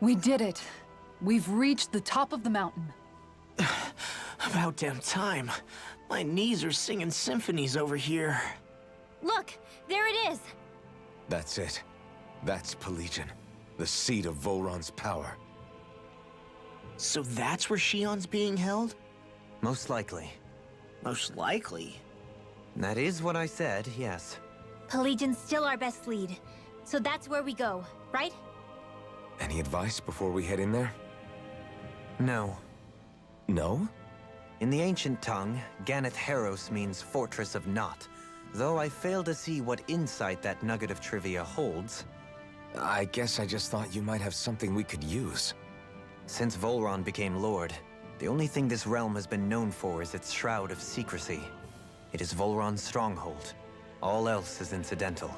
We did it. We've reached the top of the mountain. About damn time. My knees are singing symphonies over here. Look, there it is. That's it. That's Pelegion, the seat of Volron's power. So that's where Shion's being held? Most likely. Most likely. That is what I said, yes. Pelegion's still our best lead. So that's where we go, right? Any advice before we head in there? No. No? In the ancient tongue, Ganeth Heros means Fortress of Naught, though I fail to see what insight that nugget of trivia holds. I guess I just thought you might have something we could use. Since Volron became Lord, the only thing this realm has been known for is its shroud of secrecy. It is Volron's stronghold. All else is incidental.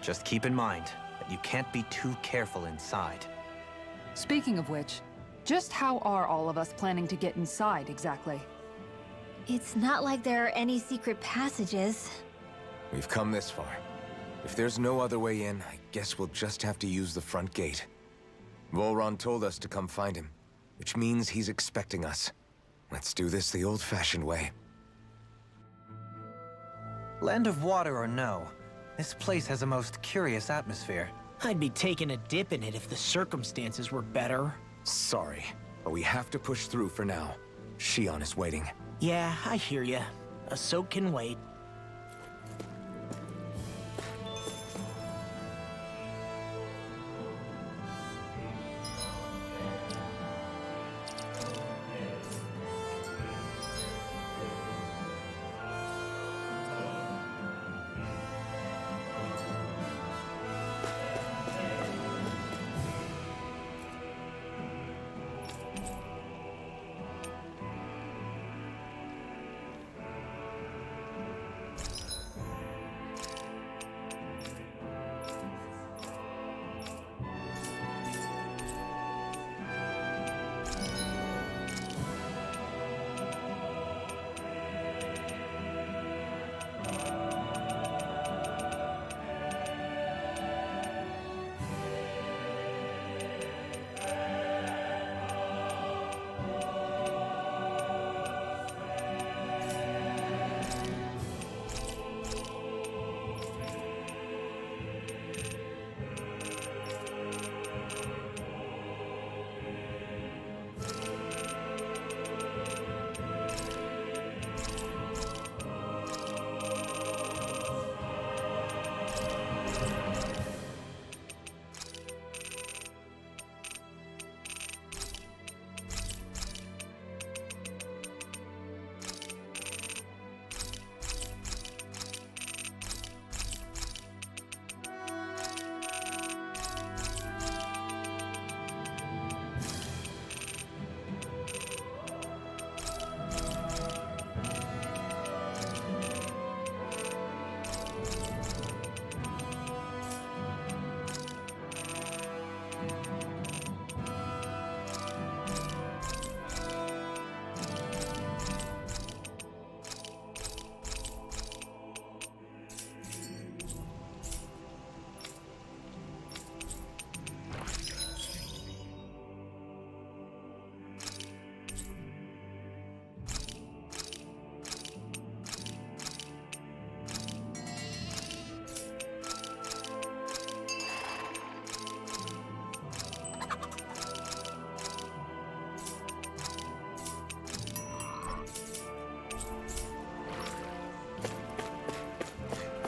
Just keep in mind that you can't be too careful inside. Speaking of which, just how are all of us planning to get inside exactly? It's not like there are any secret passages. We've come this far. If there's no other way in, I guess we'll just have to use the front gate. Volron told us to come find him, which means he's expecting us. Let's do this the old-fashioned way. Land of water or no, this place has a most curious atmosphere. I'd be taking a dip in it if the circumstances were better. Sorry, but we have to push through for now. Shion is waiting. Yeah, I hear ya. A soak can wait.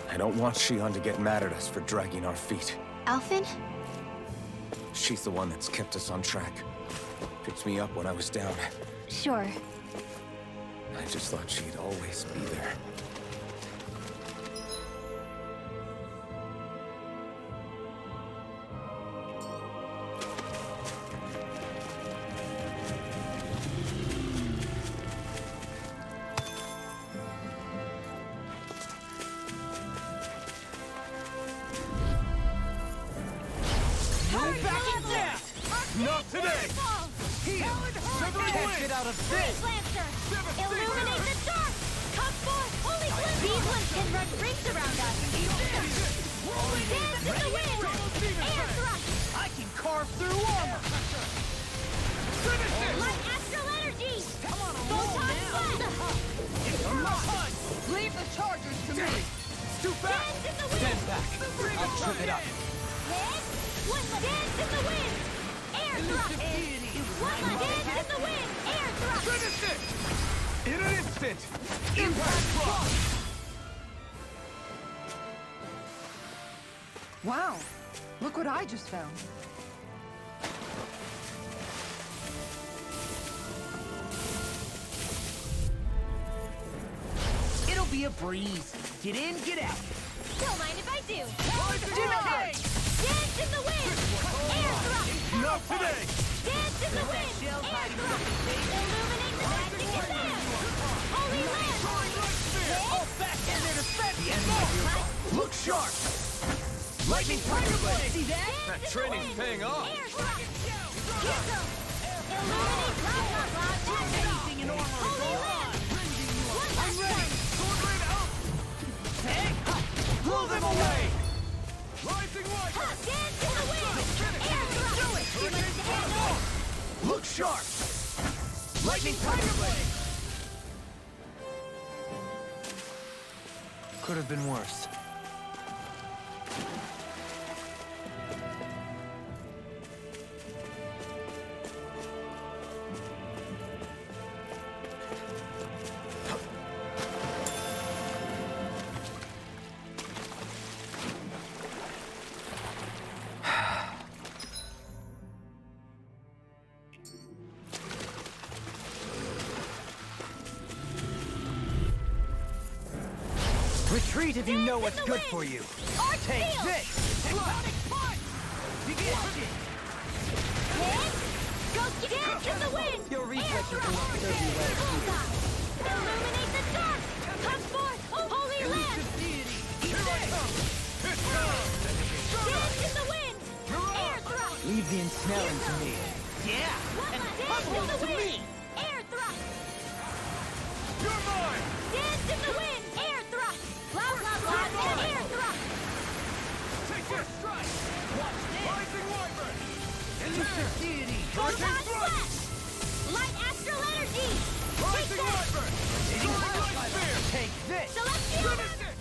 I don't want Shion to get mad at us for dragging our feet. Alphen? She's the one that's kept us on track. Picked me up when I was down. Sure. I just thought she'd always be there. Not today! Here! Can't get out of this! Lancer! Illuminate the dark! Come forth, holy glimpse! These ones can run rings around us! Dance in the wind! Air thrust! can carve through armor! Light astral energy! Come on, Photon blast! Leave the chargers to me! Dance in the wind! I'll trip it up. Dance! Dance in the wind! Air thrust! Dance in the wind! Air thrust! Finish it! In an instant! Impact thrust! Wow, look what I just found. It'll be a breeze. Get in, get out. Don't mind if I do! Dance Dance in the wind! Air thrust! Not today! Dance in the wind! Air thrust! Illuminate the magic exam! Holy land! All back in there to set the enemy. Look sharp! Lightning Tiger Blade! See that? That training's paying off. Air thrust! Kiss 'em! Illuminate blah blah blah magic! Anything in armor is Holy all land! One I'm last ready! time! Sword Rain out! Hey! Blow them away! Rising Ha! Wiper! Dance in the wind! Air thrust! Do it! Too much to handle! Look sharp! Lightning Tiger Blade! Could have been worse. Retreat if you know what's good for you. Arch Take field! this! Tectonic punch! Begin! Dance! Go dance in the wind! Your reflexes Air will not thrust! serve you well. Bullseye! Illuminate the dark! Come forth, holy land! Dance in the wind! Air thrust! Leave the ensnaring to me. Yeah! And Dance in the to wind! me! Air thrust! You're mine! Dance in the wind! Air thrust! Blah blah blah! Air thrust! Take your strike! Watch this! Rising Wyvern! Elusive deity! Photon blast! Light astral energy! Take Rising that! Wyvern! Soaring Light Spear! Take this! Celestial! Finish it!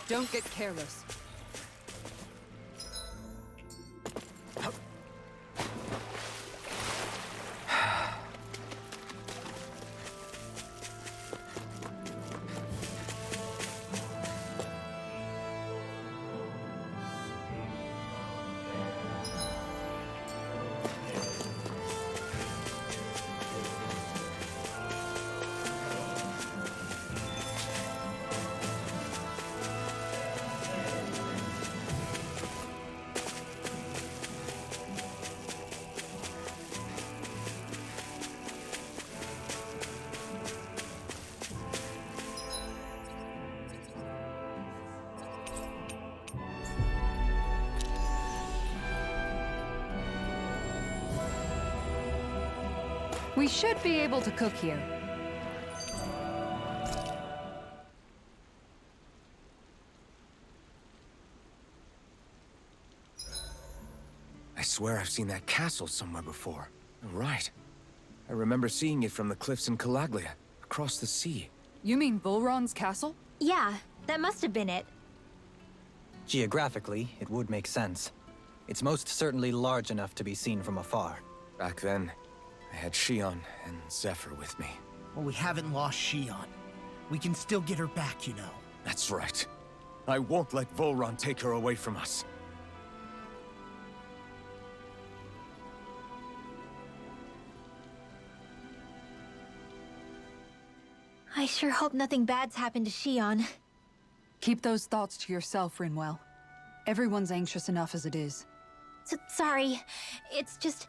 Don't get careless. We should be able to cook here. I swear I've seen that castle somewhere before. Right. I remember seeing it from the cliffs in Calaglia, across the sea. You mean Volron's castle? Yeah, that must have been it. Geographically, it would make sense. It's most certainly large enough to be seen from afar. Back then, I had Shion and Zephyr with me. Well, we haven't lost Shion. We can still get her back, you know. That's right. I won't let Volron take her away from us. I sure hope nothing bad's happened to Shion. Keep those thoughts to yourself, Rinwell. Everyone's anxious enough as it is. Sorry, it's just...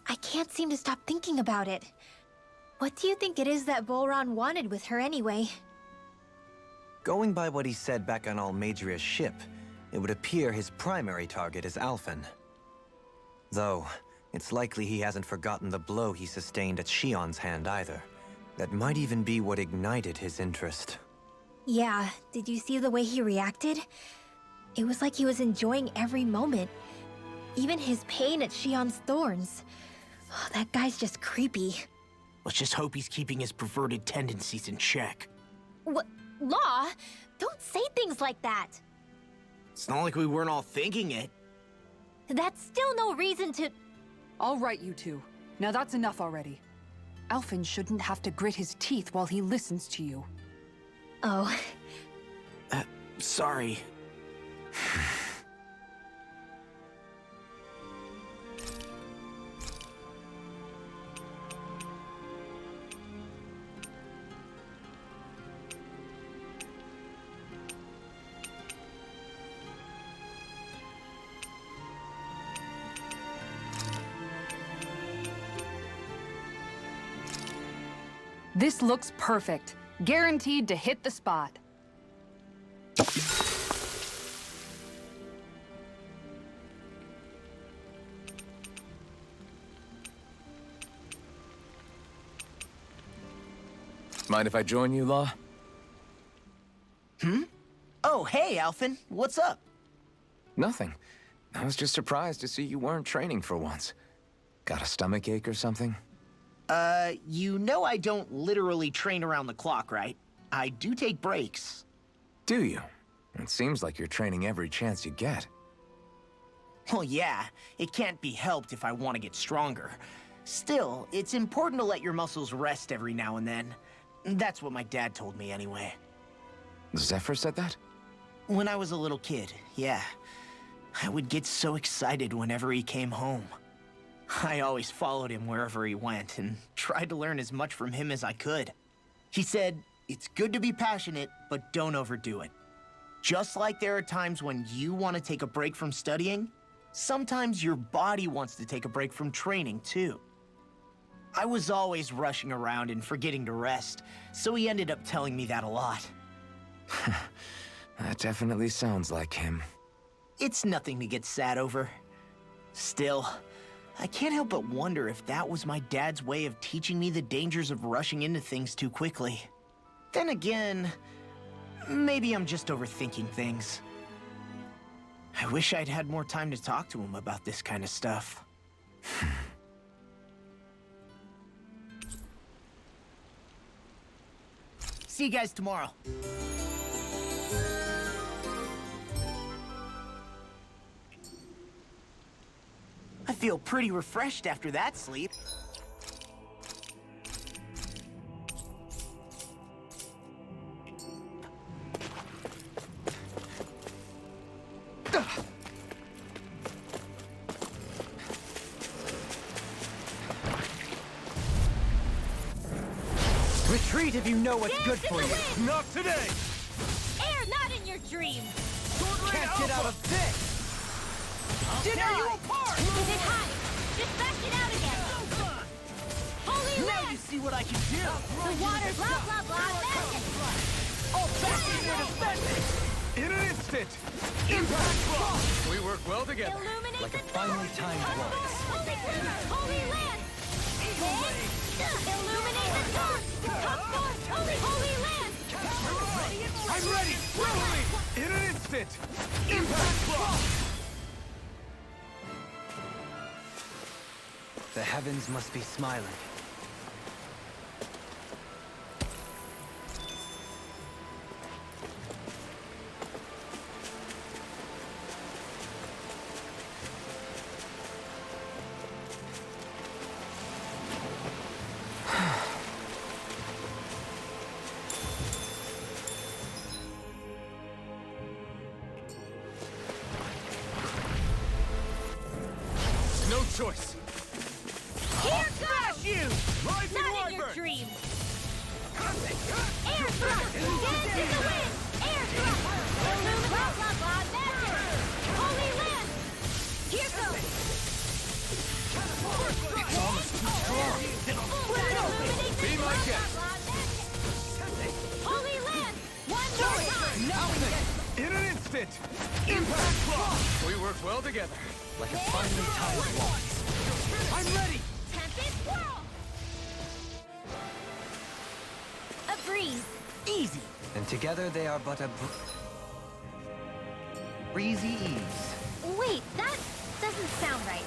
I can't seem to stop thinking about it. What do you think it is that Volron wanted with her anyway? Going by what he said back on Almadria's ship, it would appear his primary target is Alphen. Though, it's likely he hasn't forgotten the blow he sustained at Shion's hand either. That might even be what ignited his interest. Yeah, did you see the way he reacted? It was like he was enjoying every moment. Even his pain at Shion's thorns. Oh, that guy's just creepy. Let's just hope he's keeping his perverted tendencies in check. What? Law? Don't say things like that. It's not like we weren't all thinking it. That's still no reason to... All right, you two. Now that's enough already. Alphen shouldn't have to grit his teeth while he listens to you. Oh. Sorry. This looks perfect. Guaranteed to hit the spot. Mind if I join you, Law? Oh, hey, Alphen. What's up? Nothing. I was just surprised to see you weren't training for once. Got a stomach ache or something? You know I don't literally train around the clock, right? I do take breaks. Do you? It seems like you're training every chance you get. Well, yeah, it can't be helped if I want to get stronger. Still, it's important to let your muscles rest every now and then. That's what my dad told me anyway. Zephyr said that? When I was a little kid, yeah. I would get so excited whenever he came home. I always followed him wherever he went and tried to learn as much from him as I could. He said, it's good to be passionate, but don't overdo it. Just like there are times when you want to take a break from studying, sometimes your body wants to take a break from training too. I was always rushing around and forgetting to rest, so he ended up telling me that a lot. That definitely sounds like him. It's nothing to get sad over. Still, I can't help but wonder if that was my dad's way of teaching me the dangers of rushing into things too quickly. Then again, maybe I'm just overthinking things. I wish I'd had more time to talk to him about this kind of stuff. See you guys tomorrow. I feel pretty refreshed after that sleep. Retreat if you know what's good for you. Not today! Air not in your dreams! Can't get out of this! Tear you apart! Is it high? Just back it out again! Holy Now land! you see what I can do! The water blah blah blah magic! All back in your defense! In an instant! Impact block! We work well together. Illuminate Like a the finely storm! timed waltz. Holy land! Holy land! Illuminate the storm! Come forth! Holy land! I'm ready! Willingly! In an instant! Impact block! The heavens must be smiling. No choice! Here goes! You! Rising Not in your Wyvern! dreams! Air thrust! Dance in the wind! Air thrust! Illuminate blah blah blah magic! Holy land! Here goes! Illuminate the Be my blah, guest. blah, blah, magic! Holy land! One more time! In an instant! Impact block! We work well together. Like a finely timed waltz. I'm ready! Tempest whirl! A breeze! Easy! And together they are but a Breezy ease. Wait, that doesn't sound right.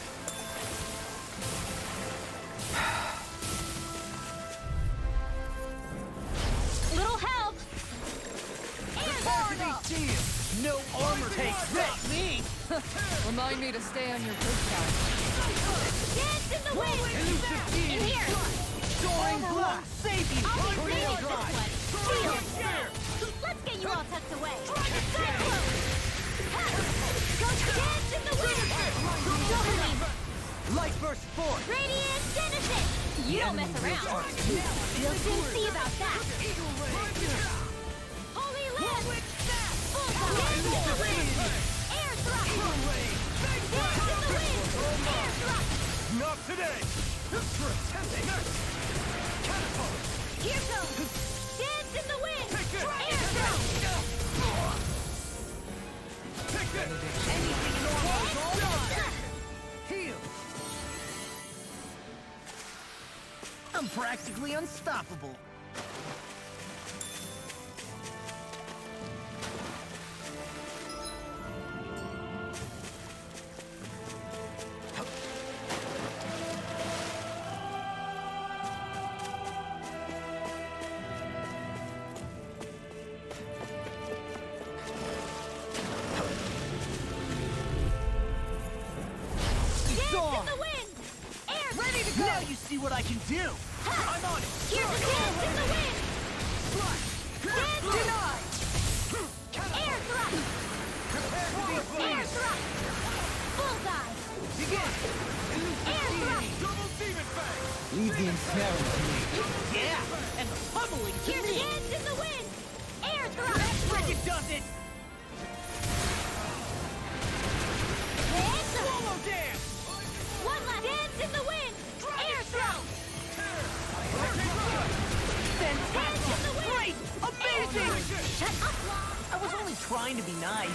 Little help! No armor takes this! Me! Remind me to stay on your good side. Dance in the wind! In here! Soaring blast! Save you! I'll be Tornado ready drive! with this one! Let's get you all tucked away! Cyclone! Go dance in the wind! Dahna! Light burst forth! Radiant Denison! You don't mess around! We'll soon see about that! Holy Land! Dance in the wind! Air thrust! Dance in the wind! Air thrust! Not today! Catapult! Here goes! Dance in the wind! Air thrust! Anything normal is all done! Heal! I'm practically unstoppable. Dance in the wind! Air ready to go! Now you see what I can do! I'm on it! Here's a dance in the wind! Dance Denied! Air thrust! Air thrust! Bullseye! Begin! Air thrust! Leave the ensnaring to me. Yeah! And the pummeling to Here's a me! dance in the wind! Air thrust! Frickin' does it! Dance! Swallow dance! One last dance in the wind! Air thrust! Dance in the wind! Great! Amazing! Shut up! I was only trying to be nice.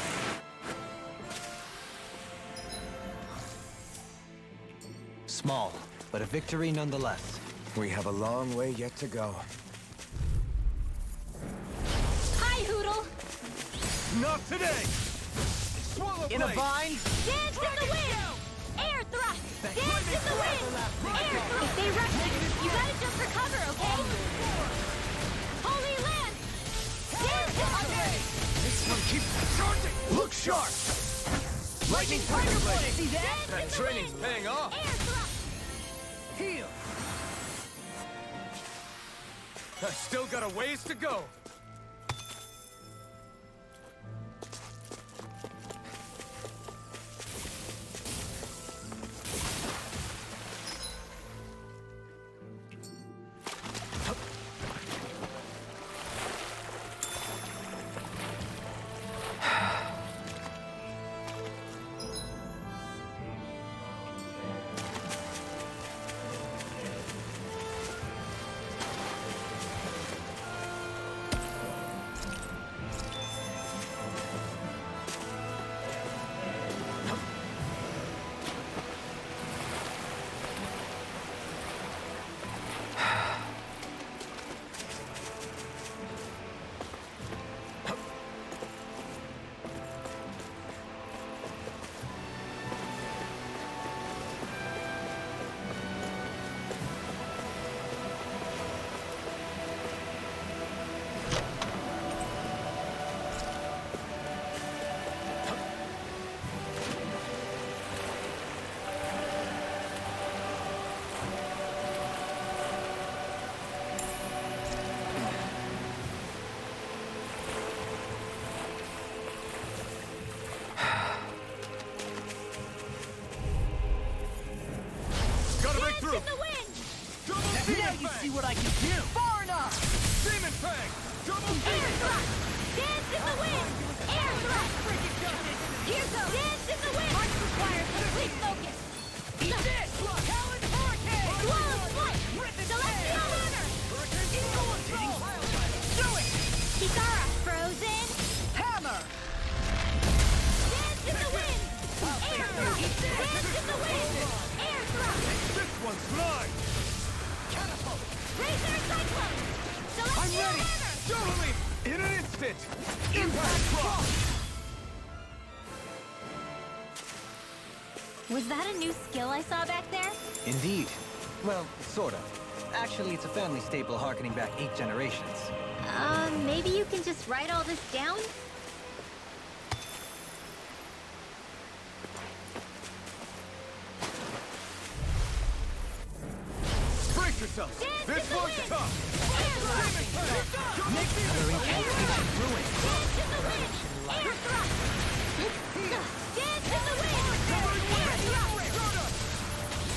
Small, but a victory nonetheless. We have a long way yet to go. Hi, Hoodle! Not today! Swallow In a bind? Dance in the wind! Air thrust! Dance in the wind! Air thrust! If they rush you, you gotta just recover, okay? Holy Land! Dance in the wind! This one keeps charging! Look sharp! Lightning Tiger Blade! See that? Dance in the training's wind! paying off! Air thrust! Heal! I still got a ways to go! in the wind! Now you see what I can do! Far enough! Demon Fang! Double Air thrust! Dance in the wind! Air thrust! Here goes! Dance in the wind! March requires complete focus! Eat this! Talon Hurricane! Swallow Flight! Celestial Runner! Do it! Kikara! Frozen! Hammer! Dance in the wind! Air thrust! Dance in the wind! Air thrust! This one's mine! Catapult! Razor Cyclone! Celestial I'm ready! Runner! Totally! In an instant! Impact Cross! Was that a new skill I saw back there? Indeed. Well, sort of. Actually, it's a family staple harkening back 8 generations. Maybe you can just write all this down? Brace yourself! This one's tough! Make another incantation ruin. Dance in the wind! Air thrust! Dance in the wind! Air thrust!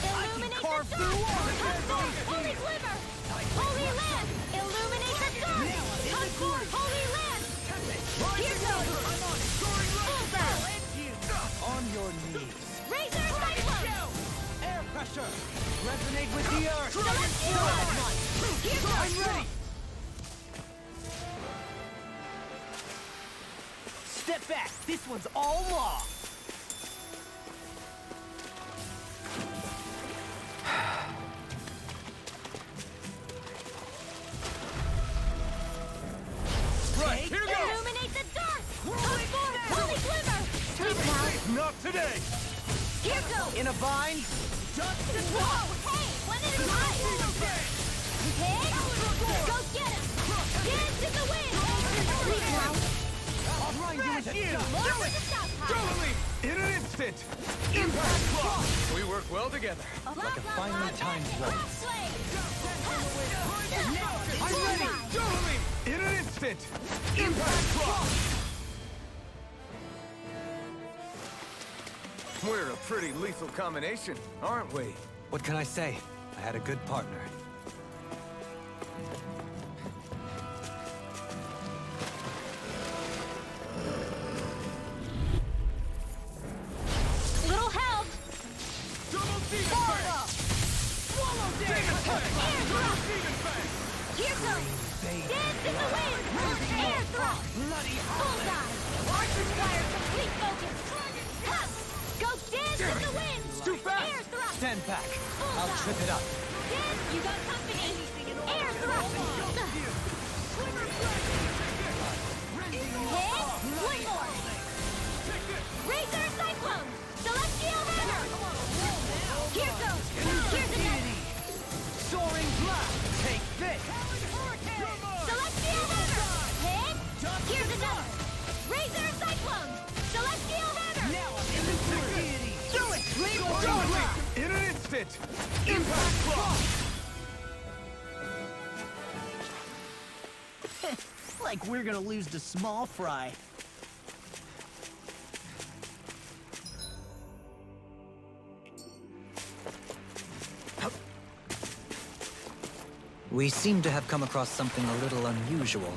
Illuminate the dark! Conform! Holy glimmer! Holy land! Illuminate the dark! Conform! Holy land! Here goes! Bullseye! On your knees. Razor cyclone! Air pressure! Resonate with the earth! Celestial! Here goes! I'm ready! Step back. This one's all law. Right, here goes! Illuminate the dark! Conform! Holy glimmer! Sleep now! Not today! Here goes! In a bind? Whoa! Hey! One at a time! Hit! Go get him! Dance in the wind! Sleep now! I'll grind you into Lower the south high! Totally! In an instant! Impact block! We work well together. Like a finely timed waltz. I'm ready! Totally! In an instant! Impact block! We're a pretty lethal combination, aren't we? What can I say? I had a good partner. Little help! Double demon fang! Swallow demon fang! Air thrust! Demon fang! Here goes! Dance in the wind! Air thrust! Bullseye! Require complete focus! Hup! Go dance in the wind! Too fast! Air thrust! Stand back. I'll Bullseye! trip it up. Dance! You got company! Air thrust! Hit! One more! Razor cyclone! Celestial hammer! Here goes! Here's another! Soaring blast! Take this! Celestial hammer! Hit! Here's another! Razor cyclone! Celestial hammer! Do it! Totally! In an instant! Impact block! Like we're gonna lose to small fry. We seem to have come across something a little unusual.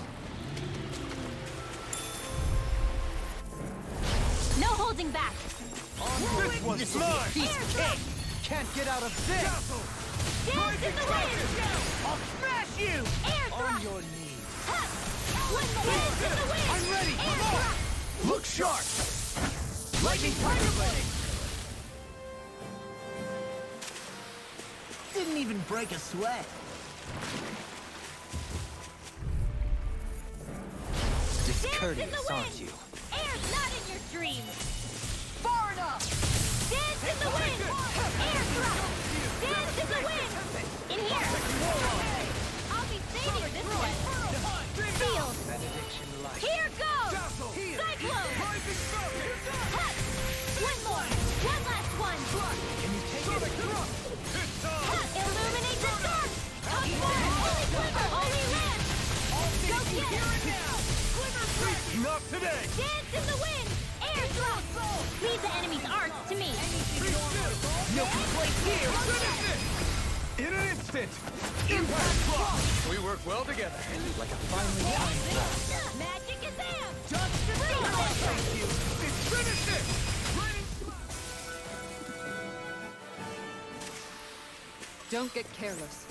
No holding back! This one's mine! Piece of cake! Can't get out of this! Dance in the wind! I'll smash you! Air On thrust! your knees! Hup! One more! Dance in the wind! I'm ready! Air Come on! thrust! Look sharp! Lightning tiger blade! Didn't even break a sweat. Discourteous, aren't you? Air's not in your dreams! Far enough! Dance in the wind! Air thrust! Dance in the wind! In here! I'll be saving this one! Sealed! Here goes! Cyclone! Hut! One more! One last one! Hut! Illuminate the dark! Conform! Holy glimmer! Holy land! Go get it! Not today! Dance in the wind! Air thrust! Leave the enemy's arts to me! No complaints here! In an instant! Impact block! We work well together. Like a finely timed waltz. Magic is am! It's finished it! Don't get careless.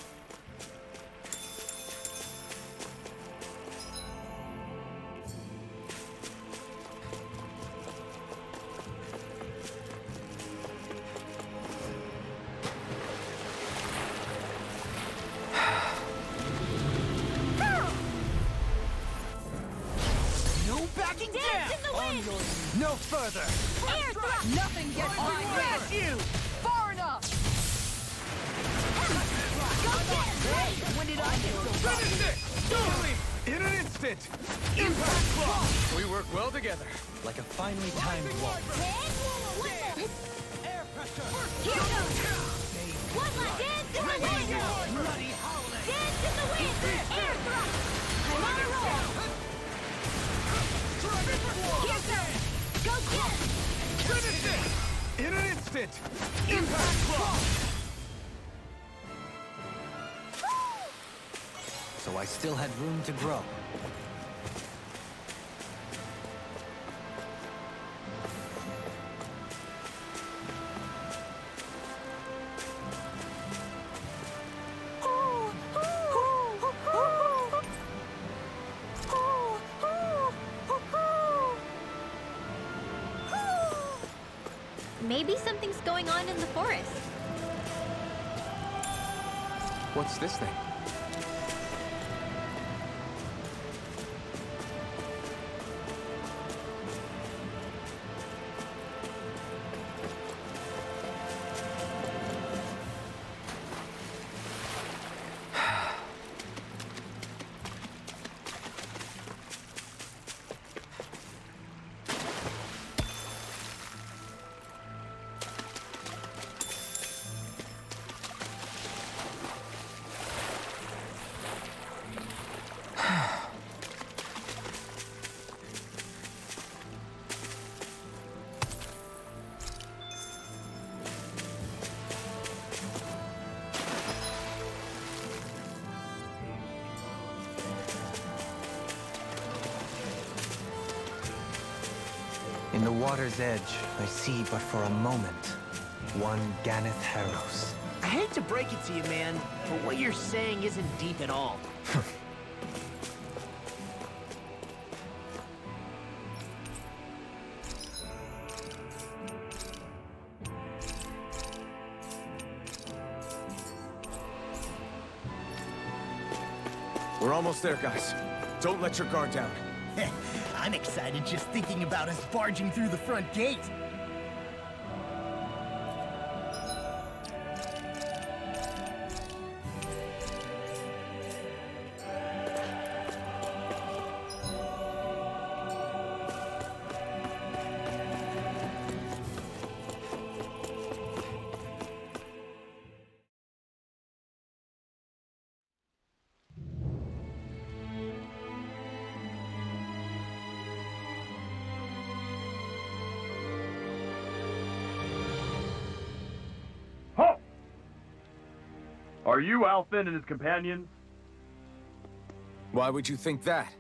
No backing Dance down! in the wind! Wind! No further! Air thrust! Nothing gets by me! you! Far enough! Go get him! When did I get so Finish it! Totally! In an instant! Impact block! We work well together. Like a finely timed waltz. Air pressure! Here goes! One left! Dance in the wind! Bloody howling! Dance in the wind! Air thrust! I'm on a roll! Here goes! Go get him! Finish it! In an instant! Impact block! So I still had room to grow. Maybe something's going on in the forest. What's this thing? In the water's edge, I see but for a moment one Ganeth Harrows. I hate to break it to you, man, but what you're saying isn't deep at all. We're almost there, guys. Don't let your guard down. I'm excited just thinking about us barging through the front gate. Halt! Are you Alfin and his companions? Why would you think that?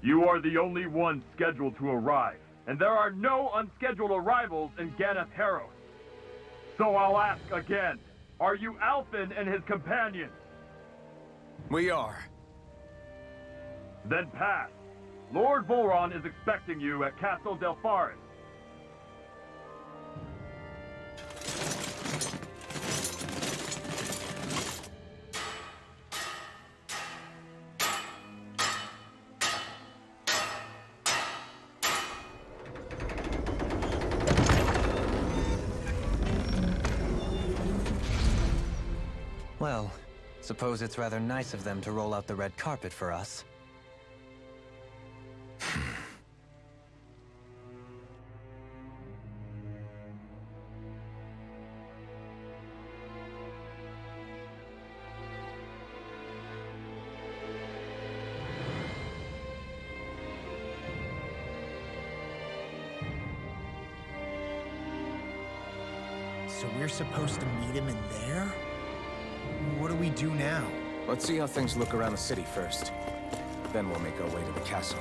You are the only one scheduled to arrive, and there are no unscheduled arrivals in Ganeth Harrows. So I'll ask again, are you Alfin and his companions? We are. Then pass. Lord Volron is expecting you at Castle Delpharis. Well, suppose it's rather nice of them to roll out the red carpet for us. So we're supposed to meet him in there? What do we do now? Let's see how things look around the city first. Then we'll make our way to the castle.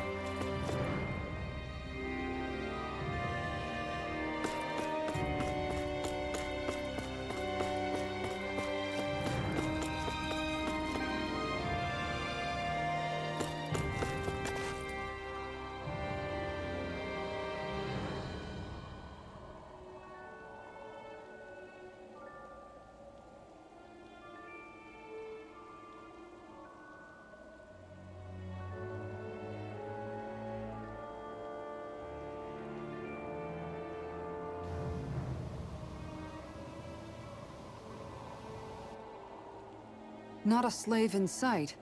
Not a slave in sight.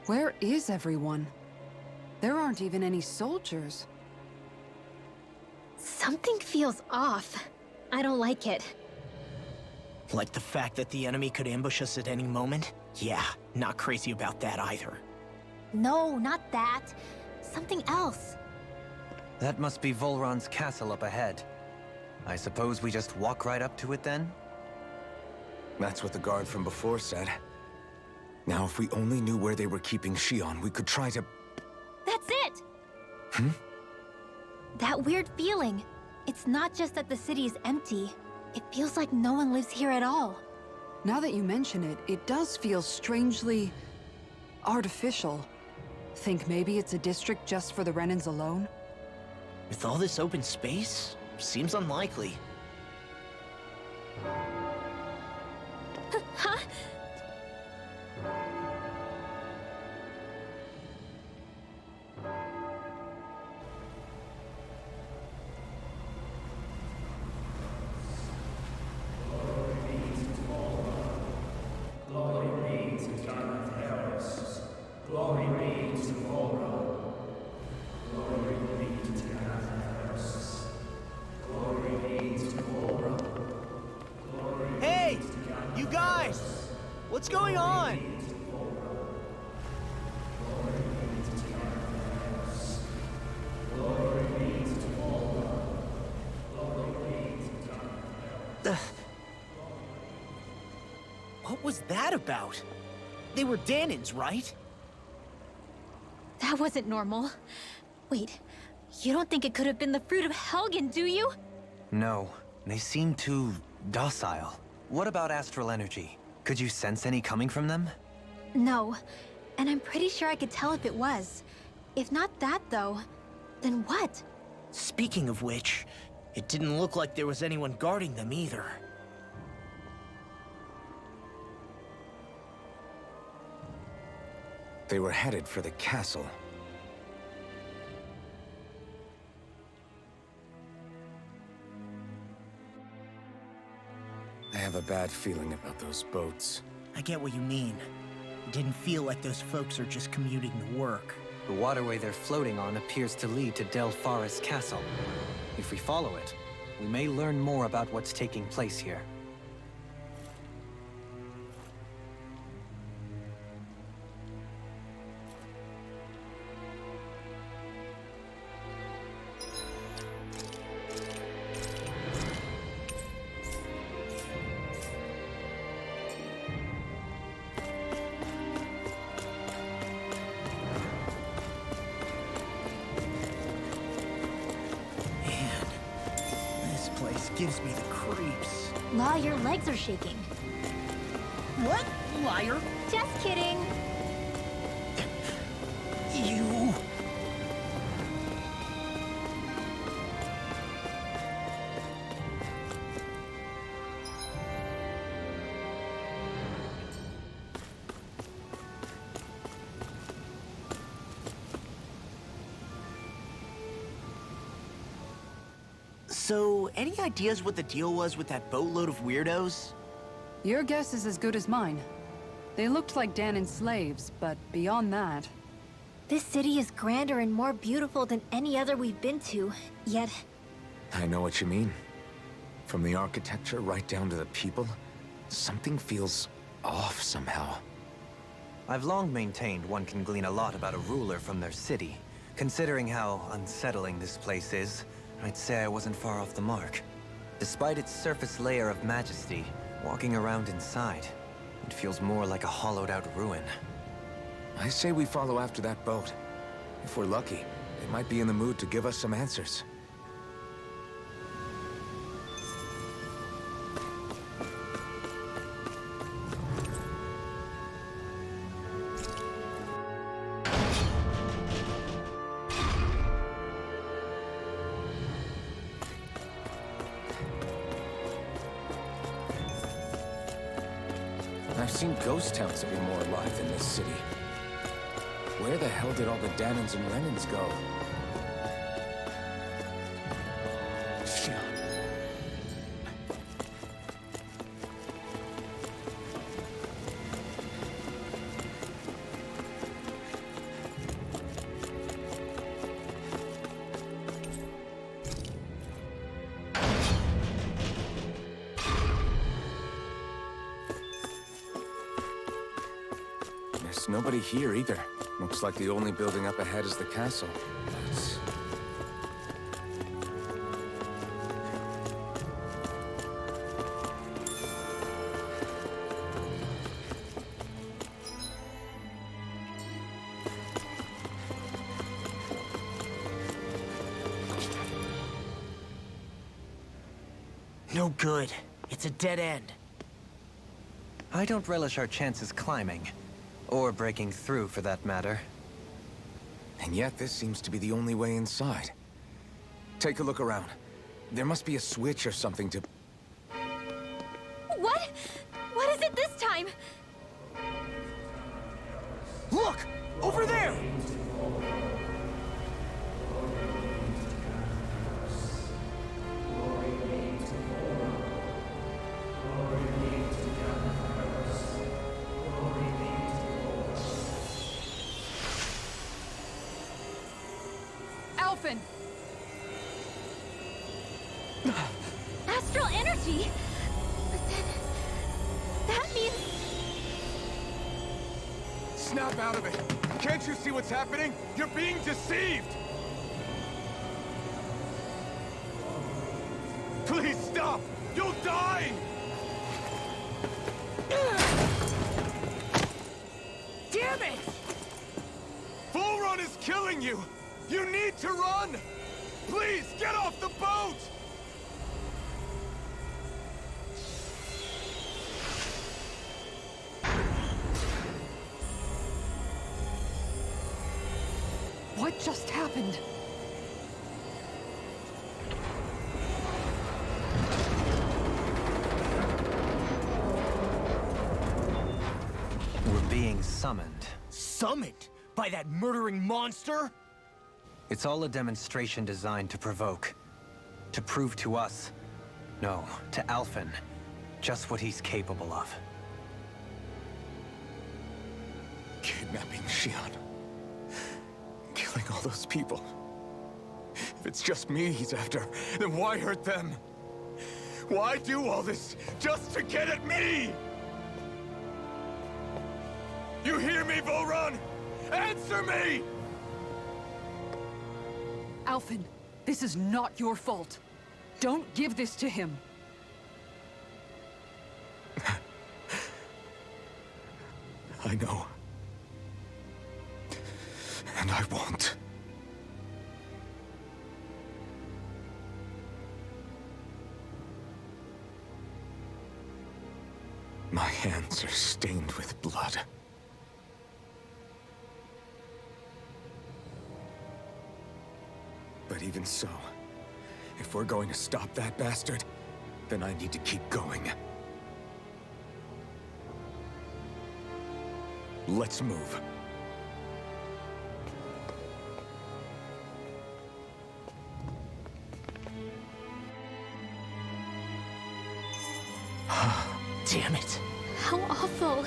Where is everyone? There aren't even any soldiers. Something feels off. I don't like it. Like the fact that the enemy could ambush us at any moment? Yeah, not crazy about that either. No, not that. Something else. That must be Volron's castle up ahead. I suppose we just walk right up to it then? That's what the guard from before said. Now, if we only knew where they were keeping Shion, we could try to... That's it! That weird feeling. It's not just that the city is empty. It feels like no one lives here at all. Now that you mention it, it does feel strangely... artificial. Think maybe it's a district just for the Renans alone? With all this open space? Seems unlikely. Huh? Hey! You guys! What's going on? What was that about? They were Dahnans, right? That wasn't normal. Wait, you don't think it could have been the fruit of Helgen, do you? No, they seem too docile. What about astral energy? Could you sense any coming from them? No, and I'm pretty sure I could tell if it was. If not that, though, then what? Speaking of which, it didn't look like there was anyone guarding them either. They were headed for the castle. I have a bad feeling about those boats. I get what you mean. It didn't feel like those folks are just commuting to work. The waterway they're floating on appears to lead to Del Farra's castle. If we follow it, we may learn more about what's taking place here. Gives me the creeps. Law, your legs are shaking. What? Liar? Just kidding. You... So, any ideas what the deal was with that boatload of weirdos? Your guess is as good as mine. They looked like Dahnan slaves, but beyond that... This city is grander and more beautiful than any other we've been to, yet... I know what you mean. From the architecture right down to the people, something feels off somehow. I've long maintained one can glean a lot about a ruler from their city. Considering how unsettling this place is, I'd say I wasn't far off the mark. Despite its surface layer of majesty, walking around inside, it feels more like a hollowed-out ruin. I say we follow after that boat. If we're lucky, it might be in the mood to give us some answers. I've seen ghost towns that were more alive than this city. Where the hell did all the Dahnans and Renans go? Shit. There's nobody here either. Looks like the only building up ahead is the castle. But... No good. It's a dead end. I don't relish our chances climbing. Or breaking through, for that matter. And yet, this seems to be the only way inside. Take a look around. There must be a switch or something to... What? What is it this time? Look! Over there! Alphen! Astral energy? But then... that means... Snap out of it! Can't you see what's happening? You're being deceived! Please stop! You'll die! Damn it! Bull Run is killing you! You need to run! Please, get off the boat! What just happened? We're being summoned. Summoned? By that murdering monster? It's all a demonstration designed to provoke. To prove to us, no, to Alphen, just what he's capable of. Kidnapping Xion. Killing all those people. If it's just me he's after, then why hurt them? Why do all this just to get at me? You hear me, Bull Run? Answer me! Alphen, this is not your fault. Don't give this to him. I know. And I won't. My hands are stained with blood. But even so, if we're going to stop that bastard, then I need to keep going. Let's move. Damn it. How awful.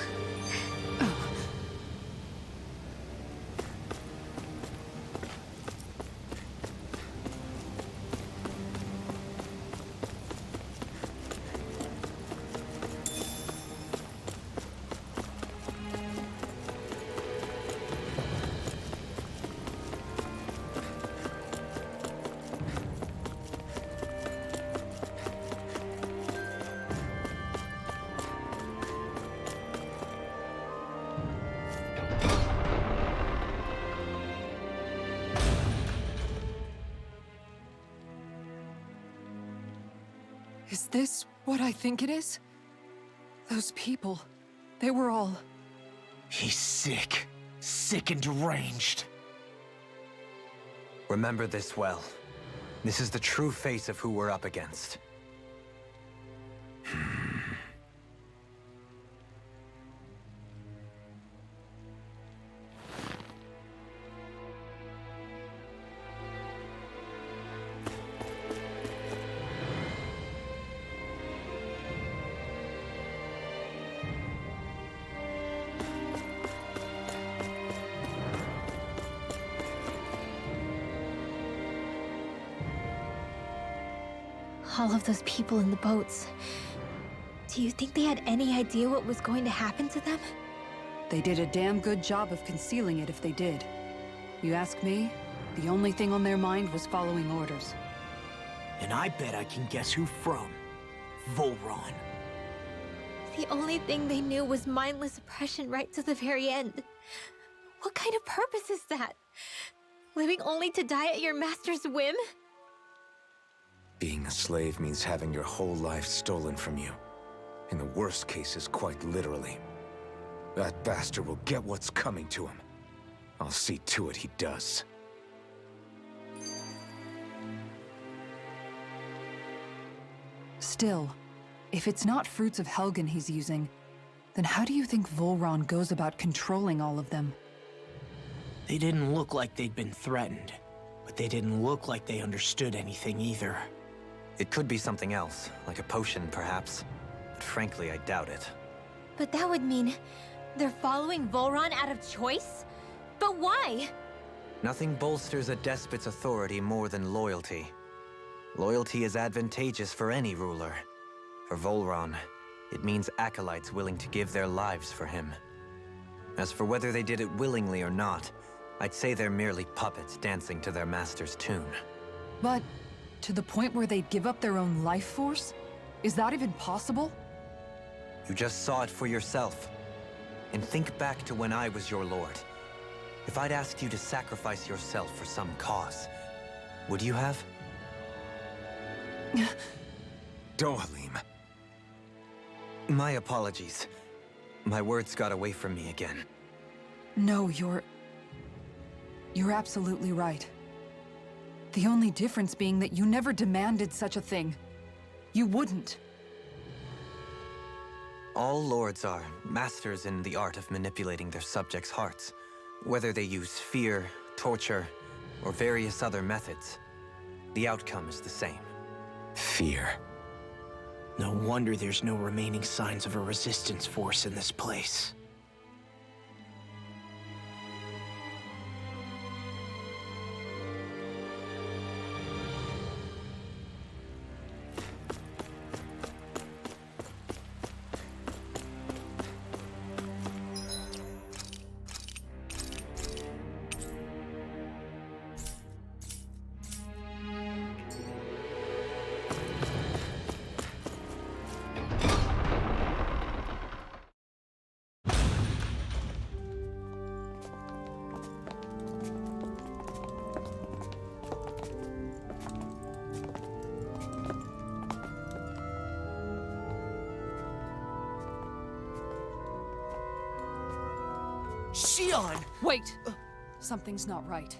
Is this what I think it is? Those people, they were all... He's sick. Sick and deranged. Remember this well. This is the true face of who we're up against. All of those people in the boats. Do you think they had any idea what was going to happen to them? They did a damn good job of concealing it if they did. You ask me, the only thing on their mind was following orders. And I bet I can guess who from. Volron. The only thing they knew was mindless oppression right to the very end. What kind of purpose is that? Living only to die at your master's whim? Being a slave means having your whole life stolen from you. In the worst cases, quite literally. That bastard will get what's coming to him. I'll see to it he does. Still, if it's not fruits of Helgen he's using, then how do you think Volron goes about controlling all of them? They didn't look like they'd been threatened, but they didn't look like they understood anything either. It could be something else, like a potion perhaps. But frankly, I doubt it. But that would mean they're following Volron out of choice? But why? Nothing bolsters a despot's authority more than loyalty. Loyalty is advantageous for any ruler. For Volron, it means acolytes willing to give their lives for him. As for whether they did it willingly or not, I'd say they're merely puppets dancing to their master's tune. But to the point where they'd give up their own life force? Is that even possible? You just saw it for yourself. And think back to when I was your lord. If I'd asked you to sacrifice yourself for some cause, would you have? Dohalim. My apologies. My words got away from me again. No, you're absolutely right. The only difference being that you never demanded such a thing. You wouldn't. All lords are masters in the art of manipulating their subjects' hearts. Whether they use fear, torture, or various other methods, the outcome is the same. Fear. No wonder there's no remaining signs of a resistance force in this place. Shion! Wait! Something's not right.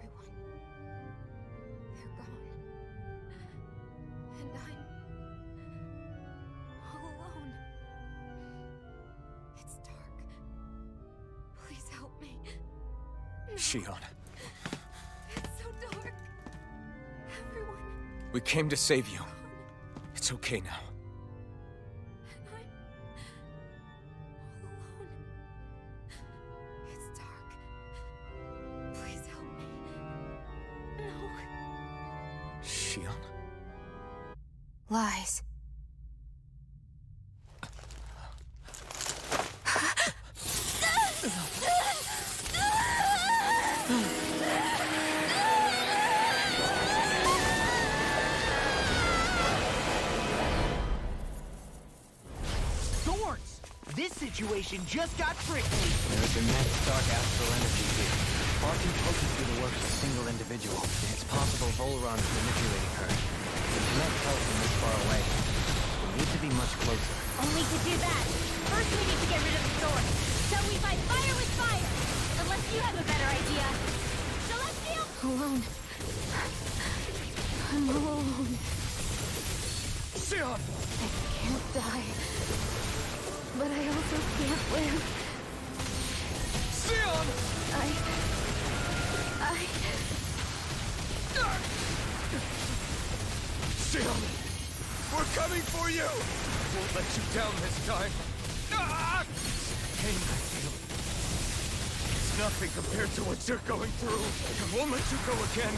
Everyone. They're gone. And I'm all alone. It's dark. Please help me. Shion, It's so dark. Everyone. we came to save you. It's okay now. And I'm all alone. It's dark. Please help me. No. Shion? Lies. This situation just got tricky. There's immense dark astral energy here, far too potent to the work of a single individual. It's possible Volron's manipulating her. We can't tell from this far away. We need to be much closer. Only to do that, first we need to get rid of the sword. So we fight fire with fire. Unless you have a better idea. Celestial? Alone. I'm all alone. Shion! I can't die. But I also can't live. Shion! Shion! We're coming for you! Won't let you down this time. Ah! Pain I feel. It's nothing compared to what you're going through. I won't let you go again.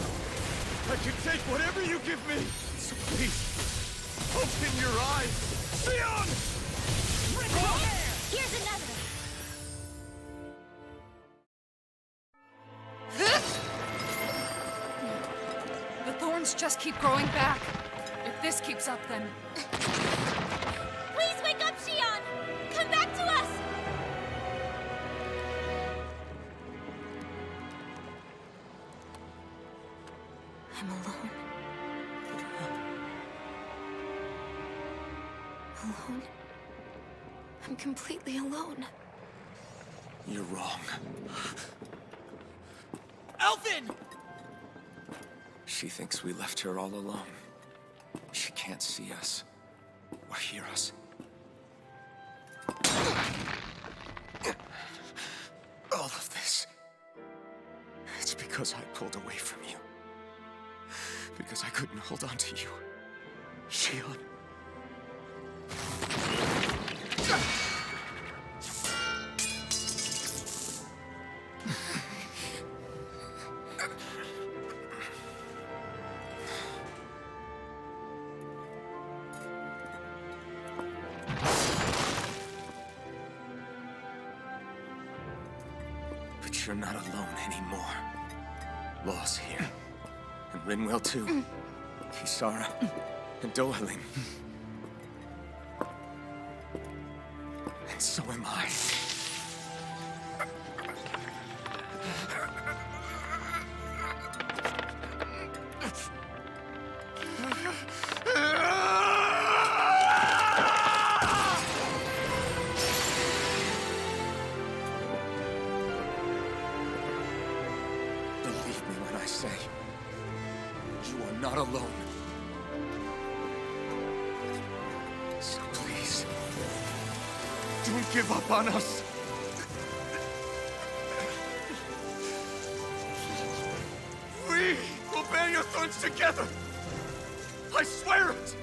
I can take whatever you give me. So please, open your eyes. Sion! Here's another. The thorns just keep growing back. If this keeps up, then... Please wake up, Xion! Come back to us! I'm alone. Alone? I'm completely alone. You're wrong. Alphen! She thinks we left her all alone. She can't see us or hear us. All of this, it's because I pulled away from you. Because I couldn't hold on to you. Xion. But you're not alone anymore. Law's here. And Rinwell too. Kisara and Dohaling. And so am I. Believe me when I say, you are not alone. So please, don't give up on us. We will bear your thorns together. I swear it.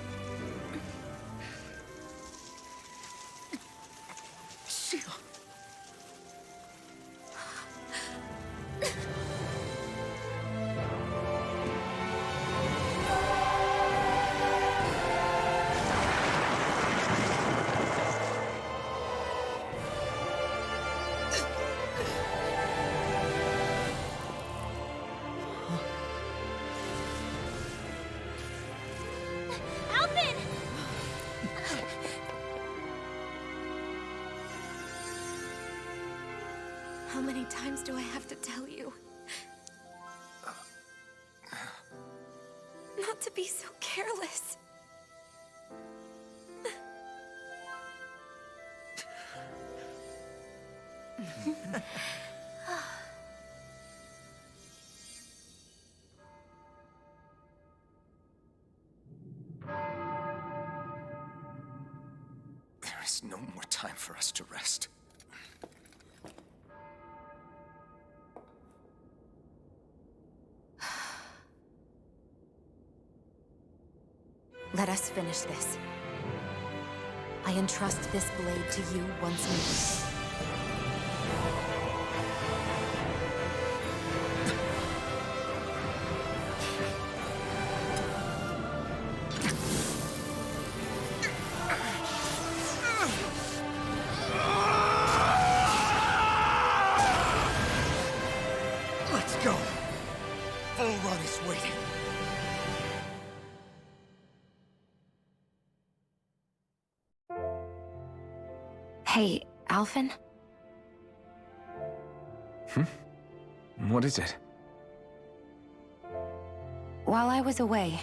Xion. Alphen! How many times do I have to tell you? Not to be so careless. There is no more time for us to rest. Let us finish this. I entrust this blade to you once more. Let's go. Volron is waiting. Hey, Alphen? What is it? While I was away,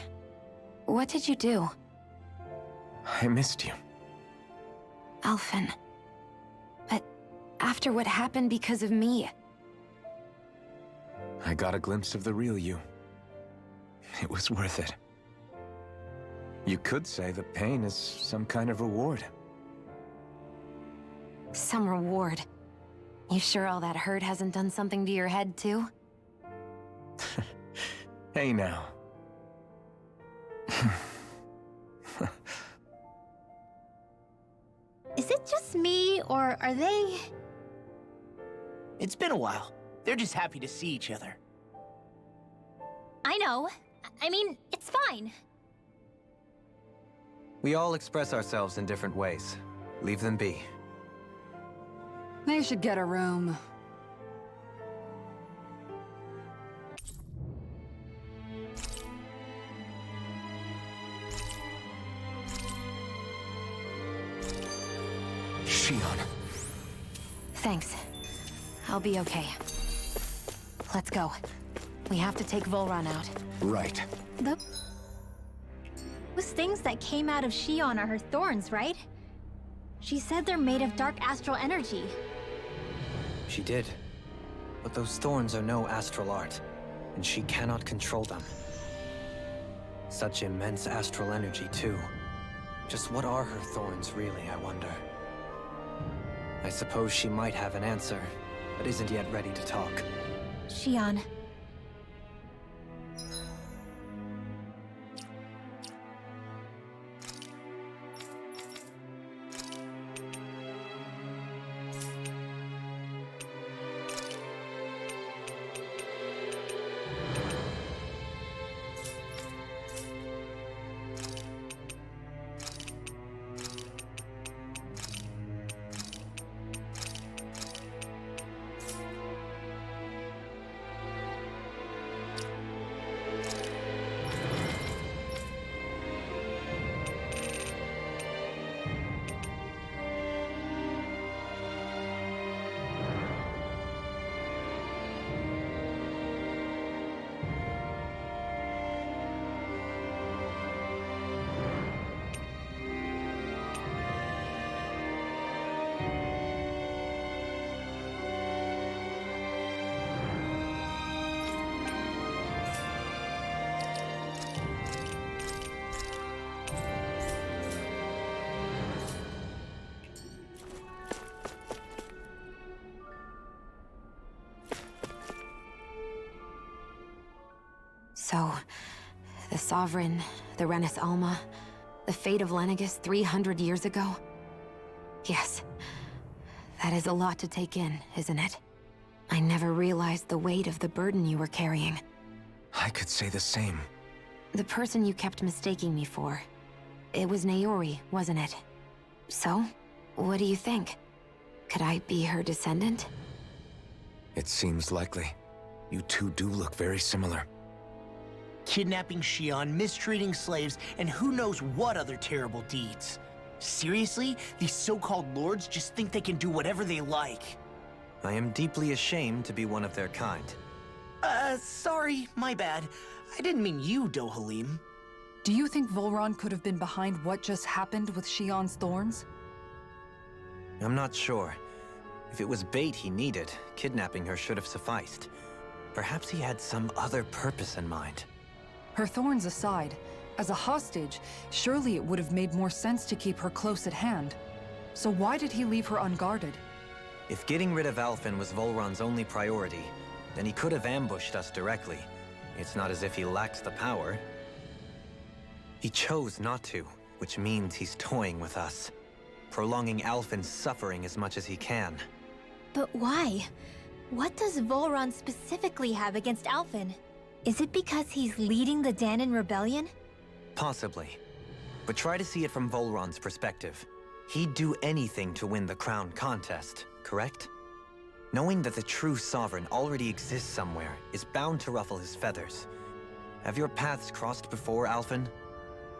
what did you do? I missed you. Alphen. But after what happened because of me, I got a glimpse of the real you. It was worth it. You could say the pain is some kind of reward. some reward. You sure all that hurt hasn't done something to your head, too? Hey now. Is it just me, or are they... It's been a while. They're just happy to see each other. I know. I mean, it's fine. We all express ourselves in different ways. Leave them be. They should get a room. Shion. Thanks. I'll be okay. Let's go. We have to take Volron out. Right. Those things that came out of Shion are her thorns, right? She said they're made of dark astral energy. She did. But those thorns are no astral art, and she cannot control them. Such immense astral energy, too. Just what are her thorns, really, I wonder? I suppose she might have an answer, but isn't yet ready to talk. Shion. So, the Sovereign, the Renis Alma, the fate of Lenegis 300 years ago? Yes. That is a lot to take in, isn't it? I never realized the weight of the burden you were carrying. I could say the same. The person you kept mistaking me for. It was Naori, wasn't it? So, what do you think? Could I be her descendant? It seems likely. You two do look very similar. Kidnapping Shion, mistreating slaves, and who knows what other terrible deeds. Seriously? These so-called lords just think they can do whatever they like. I am deeply ashamed to be one of their kind. Sorry, my bad. I didn't mean you, Dohalim. Do you think Volron could have been behind what just happened with Shion's thorns? I'm not sure. If it was bait he needed, kidnapping her should have sufficed. Perhaps he had some other purpose in mind. Her thorns aside, as a hostage, surely it would have made more sense to keep her close at hand. So why did he leave her unguarded? If getting rid of Alphen was Volron's only priority, then he could have ambushed us directly. It's not as if he lacked the power. He chose not to, which means he's toying with us, prolonging Alphen's suffering as much as he can. But why? What does Volron specifically have against Alphen? Is it because he's leading the Dahnan rebellion? Possibly. But try to see it from Volron's perspective. He'd do anything to win the crown contest, correct? Knowing that the true sovereign already exists somewhere is bound to ruffle his feathers. Have your paths crossed before, Alphen?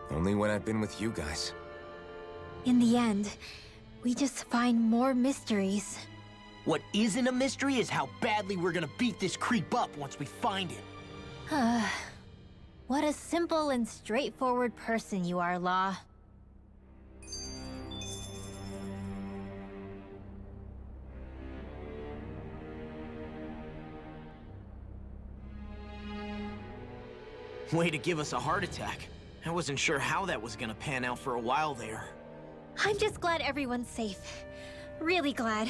Only when I've been with you guys. In the end, we just find more mysteries. What isn't a mystery is how badly we're gonna beat this creep up once we find him. What a simple and straightforward person you are, Law. Way to give us a heart attack. I wasn't sure how that was gonna pan out for a while there. I'm just glad everyone's safe. Really glad.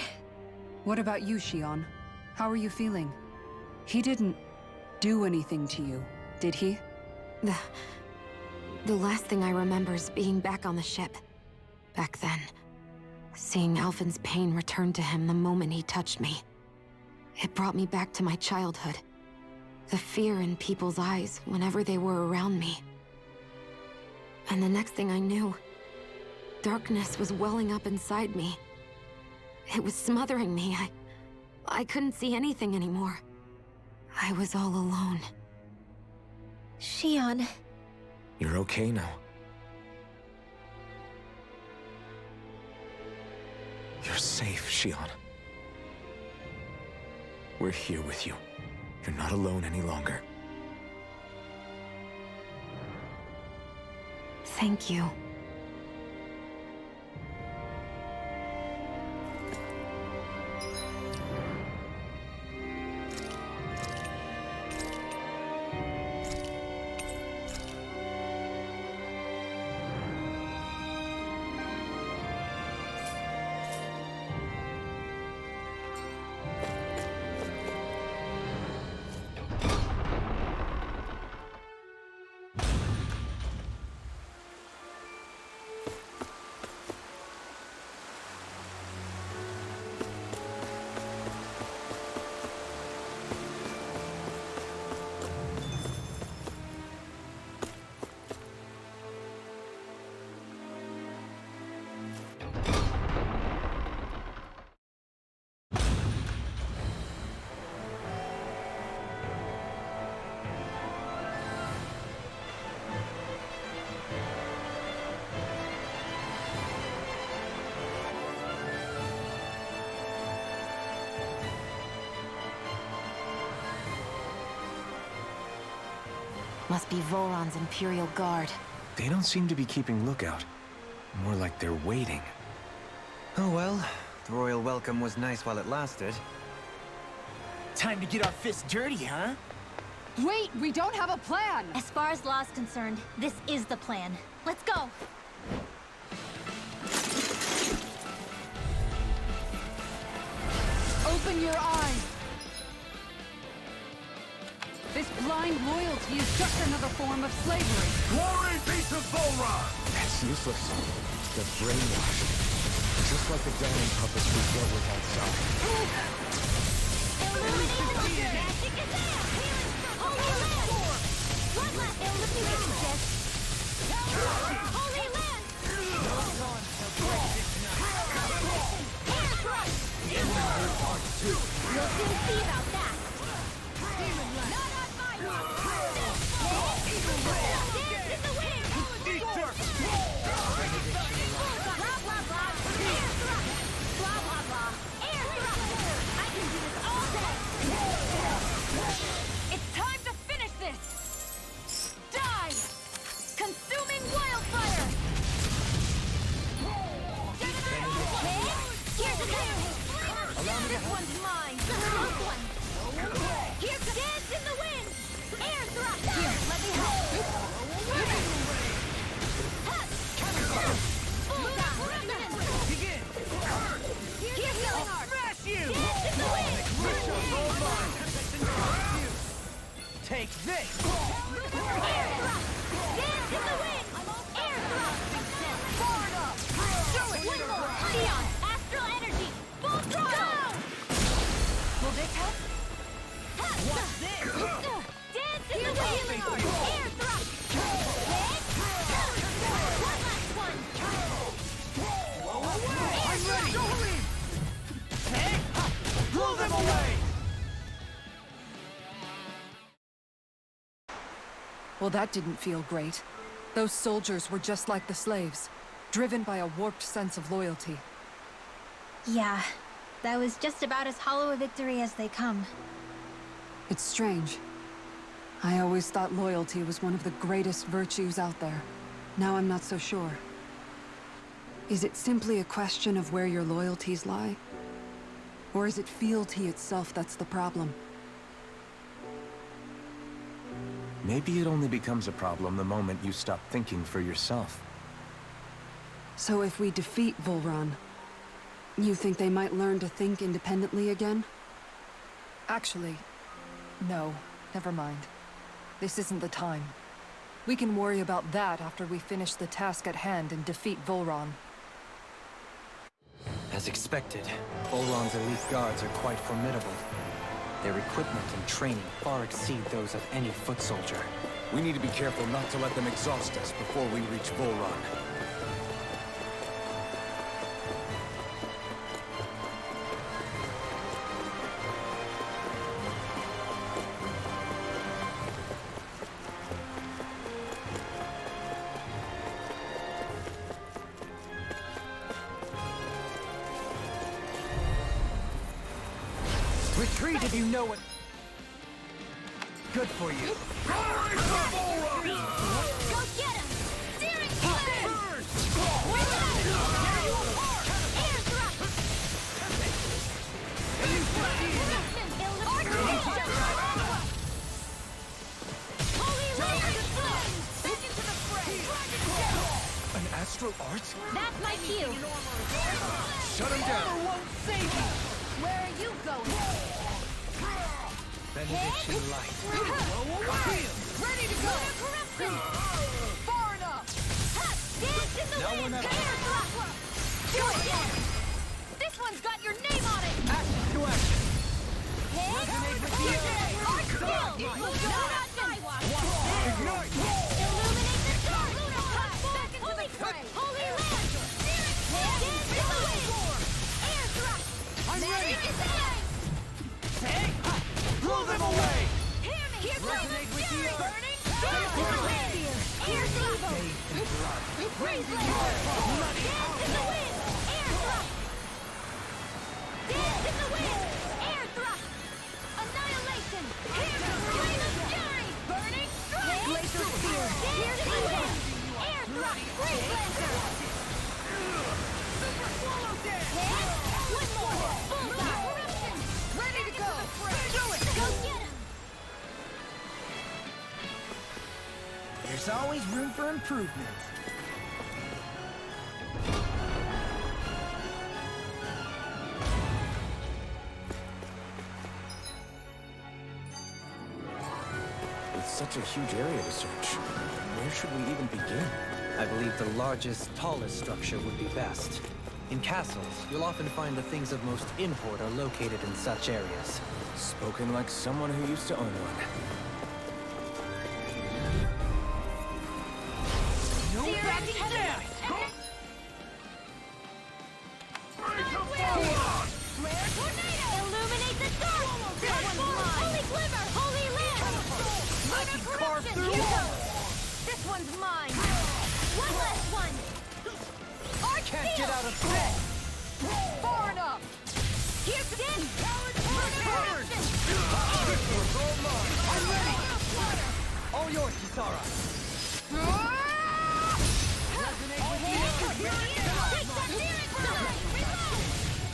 What about you, Shion? How are you feeling? He didn't do anything to you, did he? The last thing I remember is being back on the ship. Back then. Seeing Alphen's pain return to him the moment he touched me. It brought me back to my childhood. The fear in people's eyes whenever they were around me. And the next thing I knew, darkness was welling up inside me. It was smothering me. I couldn't see anything anymore. I was all alone. Shion. You're okay now. You're safe, Shion. We're here with you. You're not alone any longer. Thank you. Must be Volron's Imperial Guard. They don't seem to be keeping lookout. More like they're waiting. Oh well, the royal welcome was nice while it lasted. Time to get our fists dirty, huh? Wait, we don't have a plan! As far as law's concerned, this is the plan. Let's go! Open your eyes! This blind loyalty is just another form of slavery. Glory be to Volron! That's useless. They're brainwashed. Just like the Dahnan puppets we dealt with outside. Magic is there! Holy land! Bloodlust! Holy land! Air thrust! You'll soon see about that! Not on my watch! Dance in the wind! Eat dirt! Blah, blah, blah! Air thrust! Blah, blah, blah! Air thrust! I can do this all day! It's time to finish this! Die! Consuming wildfire! Here's a thing! This one's mine! Close one! Here, dance in the wind! Air thrust! Here, let me help! Begin! Here's healing arc! Smash you! Dance in the wind! Take this! Air thrust! Dance in the wind! Air thrust! Forward up! Do it! One more! Neon! Astral energy! Full throttle! Will this help? What's this? Dance in the wind! Air thrust! One last one! I'm ready! Take! Blow them away! Well, that didn't feel great. Those soldiers were just like the slaves, driven by a warped sense of loyalty. Yeah, that was just about as hollow a victory as they come. It's strange. I always thought loyalty was one of the greatest virtues out there. Now I'm not so sure. Is it simply a question of where your loyalties lie? Or is it fealty itself that's the problem? Maybe it only becomes a problem the moment you stop thinking for yourself. So if we defeat Volron, you think they might learn to think independently again? Actually, no. Never mind. This isn't the time. We can worry about that after we finish the task at hand and defeat Volron. As expected, Volron's elite guards are quite formidable. Their equipment and training far exceed those of any foot soldier. We need to be careful not to let them exhaust us before we reach Volron. Retreat if you know it. Good for you. Go get him! Steering flag! Tear you apart! Air thrust! Holy Land! Back into the fray! An astral art? That's my cue! Shut him down! Won't save you! Where are you going? Benediction light. Ready to go! Corruption! Far enough! Dance in the Now we're wind! not- Air thrust! Do it again! This one's got your name on it! Action to action. Resonate with the art skill! Not my watch! Ignite! Illuminate the dark! Back into the fray! Holy Land! Dance in the wind! Air thrust! I'm ready. Magic is alive! Blow them away! Hear me! Resonate with the earth. Burning! Dance in the wind! Air thrust! Breeze land! Dance in the wind! Air thrust! Dance in the wind! Air thrust! Annihilation! Flame of fury! Burning strike! Laser spear! Dance in the wind! Air thrust! Breeze lancer! Super swallow dance! One more! Bullseye! Corruption! Ready to go! Do it! Go get him! There's always room for improvement. It's such a huge area to search. Where should we even begin? I believe the largest, tallest structure would be best. In castles, you'll often find the things of most import are located in such areas. Spoken like someone who used to own one. No backing down! Flare tornado! Illuminate the dark! Holy glimmer! Holy land! Lunar corruption! Here goes! This one's mine! One last one! Arch Can't seal! get out of bed! Far enough! Here's the pin! Lunar corruption! This one's all mine! I'm ready! All yours, Kisara! Resonate with the earth. Take that steering side!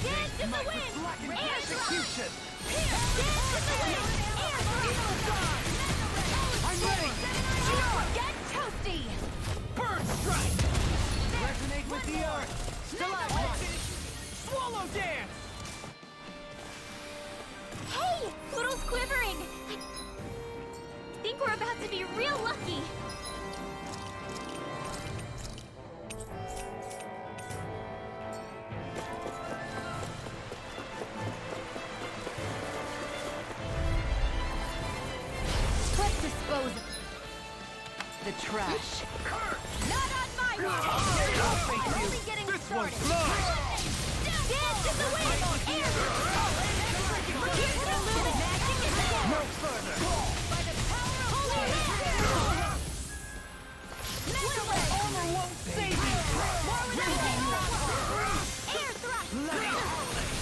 Dance in the wind! Air thrust! Execution! Dance in the wind! Air thrust! I'm ready! Get toasty! Bird strike! Resonate with the earth! Stalagmite! Swallow dance! Hey! Little's quivering! I think we're about to be real lucky! Let's dispose of the trash. Not on my watch! We're only getting This started! one's mine! Dance in the wind! Air! Here's the lumen! Magic is there! No further! By the power of holy land! Metal Armor won't save you! Air thrust!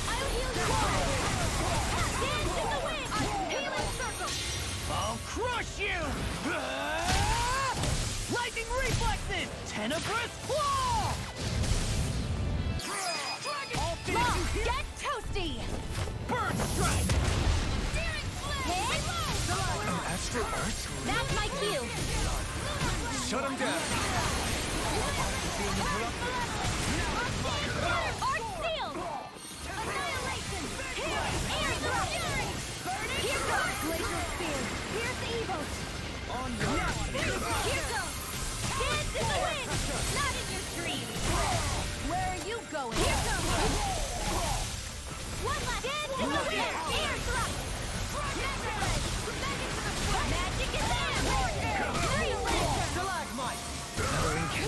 I'll heal you! Dance in the wind! Healing circle! I'll crush you! Lightning reflexes! Tenebrous claw! I'll finish Mom, you here! get toasty! Bird strike! Steering flag! An astral art? That's my cue! Shut him down! Arch sealed! Annihilation! Air thrust! Here goes! Glacial spear! Here's Evo! On your Here goes! Dance in the wind! Not in your dreams! Where are you going? Here goes! One last! Dance in the wind! Air thrust!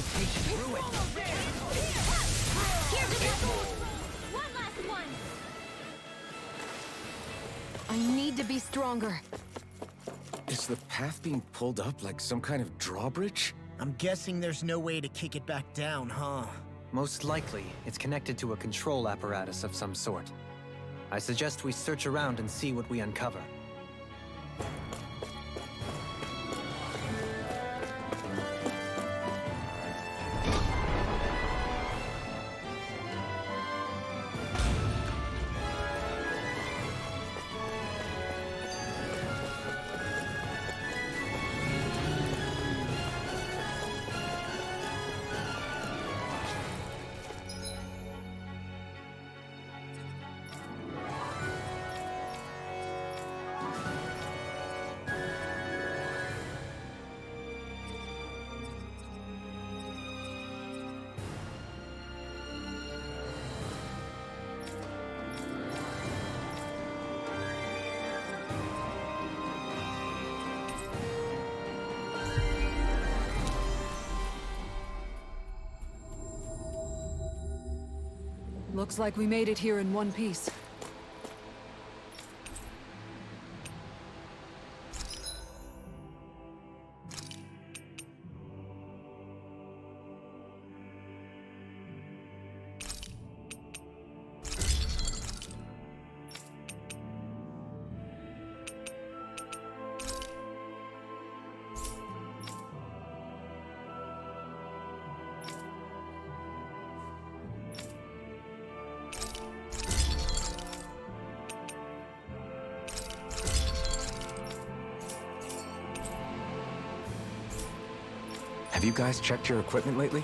rotation through it. Here's another. One last one. I need to be stronger. Is the path being pulled up like some kind of drawbridge? I'm guessing there's no way to kick it back down, huh? Most likely, it's connected to a control apparatus of some sort. I suggest we search around and see what we uncover. Looks like we made it here in one piece. Have you guys checked your equipment lately?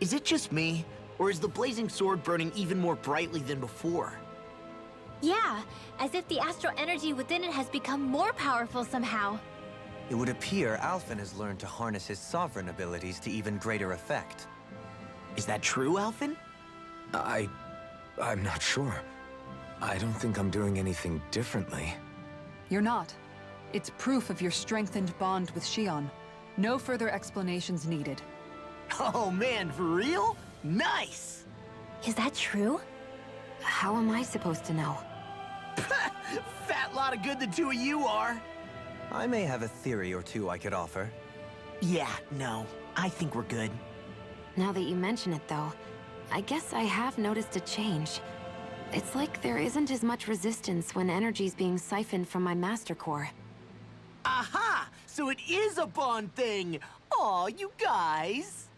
Is it just me, or is the blazing sword burning even more brightly than before? Yeah, as if the astral energy within it has become more powerful somehow. It would appear Alphen has learned to harness his sovereign abilities to even greater effect. Is that true, Alphen? I'm not sure. I don't think I'm doing anything differently. You're not. It's proof of your strengthened bond with Xion. No further explanations needed. Oh man, for real? Nice! Is that true? How am I supposed to know? Fat lot of good the two of you are. I may have a theory or two I could offer. Yeah, no, I think we're good. Now that you mention it, though, I guess I have noticed a change. It's like there isn't as much resistance when energy's being siphoned from my master core. Aha! So it is a bond thing! Aw, you guys!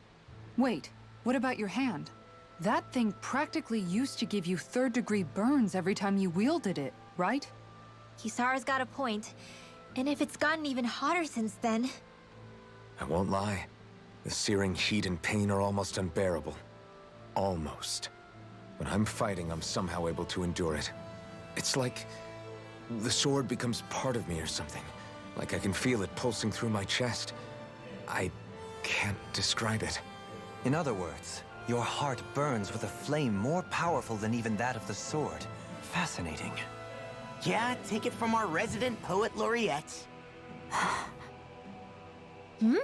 Wait, what about your hand? That thing practically used to give you third-degree burns every time you wielded it, right? Kisara's got a point. And if it's gotten even hotter since then... I won't lie. The searing heat and pain are almost unbearable. Almost. When I'm fighting, I'm somehow able to endure it. It's like the sword becomes part of me or something. Like I can feel it pulsing through my chest. I can't describe it. In other words, your heart burns with a flame more powerful than even that of the sword. Fascinating. Yeah, take it from our resident poet laureate. Hmm?